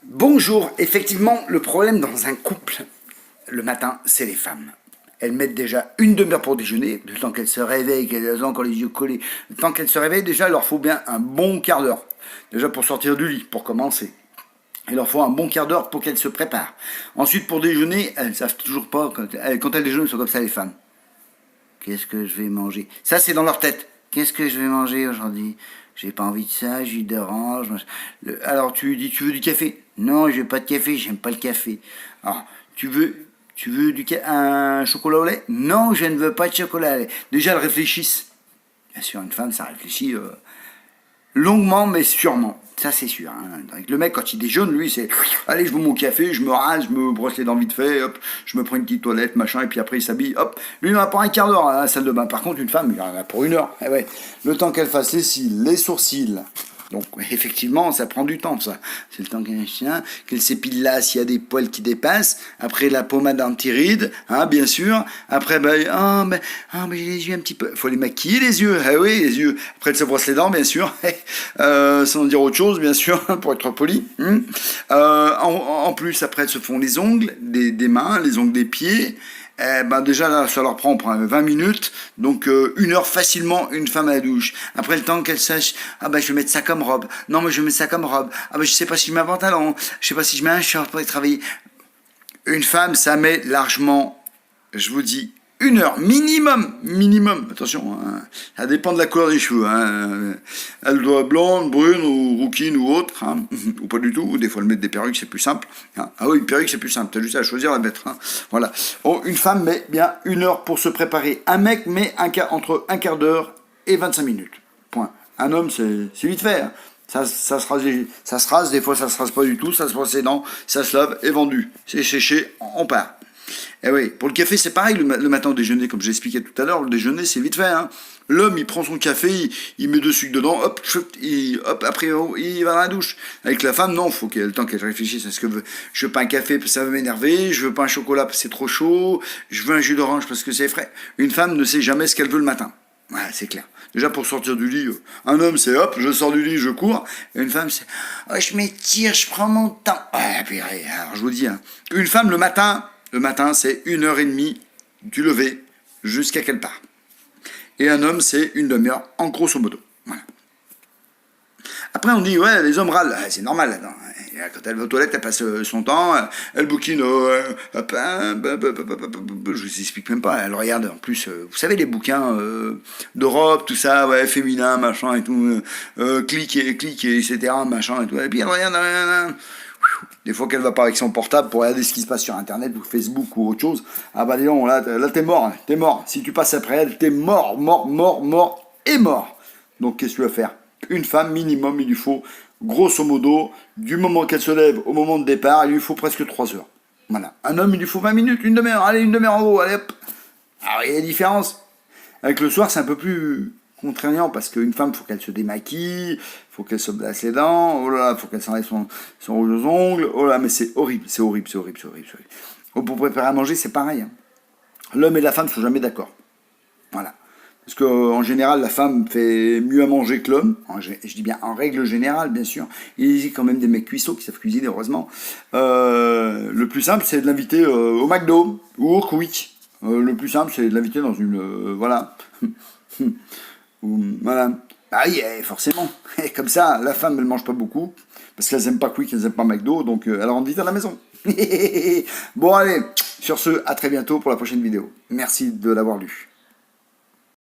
Bonjour, effectivement, le problème dans un couple, le matin, c'est les femmes. Elles mettent déjà une demi-heure pour déjeuner, le temps qu'elles se réveillent, qu'elles ont encore les yeux collés. Le temps qu'elles se réveillent, déjà, il leur faut bien un bon quart d'heure. Déjà pour sortir du lit, pour commencer. Il leur faut un bon quart d'heure pour qu'elles se préparent. Ensuite, pour déjeuner, elles ne savent toujours pas, quand elles déjeunent, elles sont comme ça les femmes. Qu'est-ce que je vais manger? Ça, c'est dans leur tête. Qu'est-ce que je vais manger aujourd'hui? J'ai pas envie de ça, jus d'orange. Alors tu dis, tu veux du café? Non, je veux pas de café, j'aime pas le café. Alors, tu veux un chocolat au lait? Non, je ne veux pas de chocolat au lait. Déjà, elles réfléchissent. Bien sûr, une femme, ça réfléchit longuement, mais sûrement. Ça, c'est sûr. Hein. Le mec, quand il déjeune, lui, c'est allez, je bois mon café, je me rase, je me brosse les dents vite fait, hop, je me prends une petite toilette, machin, et puis après, il s'habille, hop. Lui, il en a pour un quart d'heure à la salle de bain. Par contre, une femme, il en a pour une heure. Eh ouais. Le temps qu'elle fasse les cils, les sourcils. Donc, effectivement, ça prend du temps, ça. C'est le temps qu'elle s'épile là s'il y a des poils qui dépassent. Après, la pommade anti-rides, hein, bien sûr. Après, j'ai les yeux un petit peu. Faut les maquiller, les yeux. Ah oui, les yeux. Après, elle se brosse les dents, bien sûr. Sans dire autre chose, bien sûr, pour être poli. En plus, après, elles se font les ongles des mains, les ongles des pieds. Déjà là ça leur prend 20 minutes, donc une heure facilement une femme à la douche. Après le temps qu'elle sache, je vais mettre ça comme robe, non mais je vais mettre ça comme robe, je sais pas si je mets un pantalon, je sais pas si je mets un short pour aller travailler. Une femme ça met largement, je vous dis, une heure minimum, attention, hein, ça dépend de la couleur des cheveux, hein. Elle doit être blonde, brune ou rouquine ou autre, hein, ou pas du tout, ou des fois elle met des perruques, c'est plus simple, hein. Ah oui, une perruque c'est plus simple, t'as juste à choisir la mettre, hein. Voilà. Bon, une femme met bien une heure pour se préparer, un mec met entre un quart d'heure et 25 minutes, point. Un homme c'est vite fait, hein. Ça se rase, des fois ça se rase pas du tout, ça se brosse les dents, ça se lave et vendu. C'est séché, on part. Eh oui, pour le café, c'est pareil le matin au déjeuner, comme j'expliquais tout à l'heure, le déjeuner, c'est vite fait. Hein. L'homme, il prend son café, il met deux sucres dedans, hop, après, il va dans la douche. Avec la femme, non, faut qu'elle ait le temps qu'elle réfléchisse. Est-ce que je veux pas un café parce que ça va m'énerver, je veux pas un chocolat parce que c'est trop chaud, je veux un jus d'orange parce que c'est frais. Une femme ne sait jamais ce qu'elle veut le matin. Voilà, c'est clair. Déjà, pour sortir du lit, un homme, c'est hop, je sors du lit, je cours. Et une femme, c'est je m'étire, je prends mon temps. Alors, je vous dis, hein, une femme, le matin, c'est 1h30 du lever jusqu'à qu'elle part. Et un homme, c'est une demi-heure, en grosso modo. Voilà. Après, on dit, ouais, les hommes râlent. C'est normal, là. Quand elle va aux toilettes, elle passe son temps, elle bouquine, je vous explique même pas, elle regarde, en plus, vous savez, les bouquins d'Europe, tout ça, ouais, féminin, machin et tout, cliquer, etc., machin et tout, et puis elle regarde, des fois qu'elle va pas avec son portable pour regarder ce qui se passe sur Internet ou Facebook ou autre chose, dis donc, là t'es mort. Si tu passes après elle, t'es mort. Donc qu'est-ce que tu vas faire? Une femme, minimum, il lui faut, grosso modo, du moment qu'elle se lève au moment de départ, il lui faut presque 3 heures. Voilà. Un homme, il lui faut 20 minutes, une demi-heure, allez, une demi-heure en haut, allez hop. Alors il y a une différence. Avec le soir, c'est un peu plus contraignant parce qu'une femme, faut qu'elle se démaquille, faut qu'elle se blasse les dents, oh là là, faut qu'elle s'enlève son rouge aux ongles, oh là, mais c'est horrible. Oh, pour préparer à manger, c'est pareil. Hein. L'homme et la femme ne sont jamais d'accord. Voilà. Parce qu'en général, la femme fait mieux à manger que l'homme. Je dis bien en règle générale, bien sûr. Il existe quand même des mecs cuissots qui savent cuisiner, heureusement. Le plus simple, c'est de l'inviter au McDo ou au Quick. Le plus simple, c'est de l'inviter dans une... voilà. Voilà. Oui, forcément. Et comme ça, la femme, elle mange pas beaucoup. Parce qu'elles n'aiment pas Quick, elles n'aiment pas McDo. Donc, elle rentre vite à la maison. Bon, allez. Sur ce, à très bientôt pour la prochaine vidéo. Merci de l'avoir lu.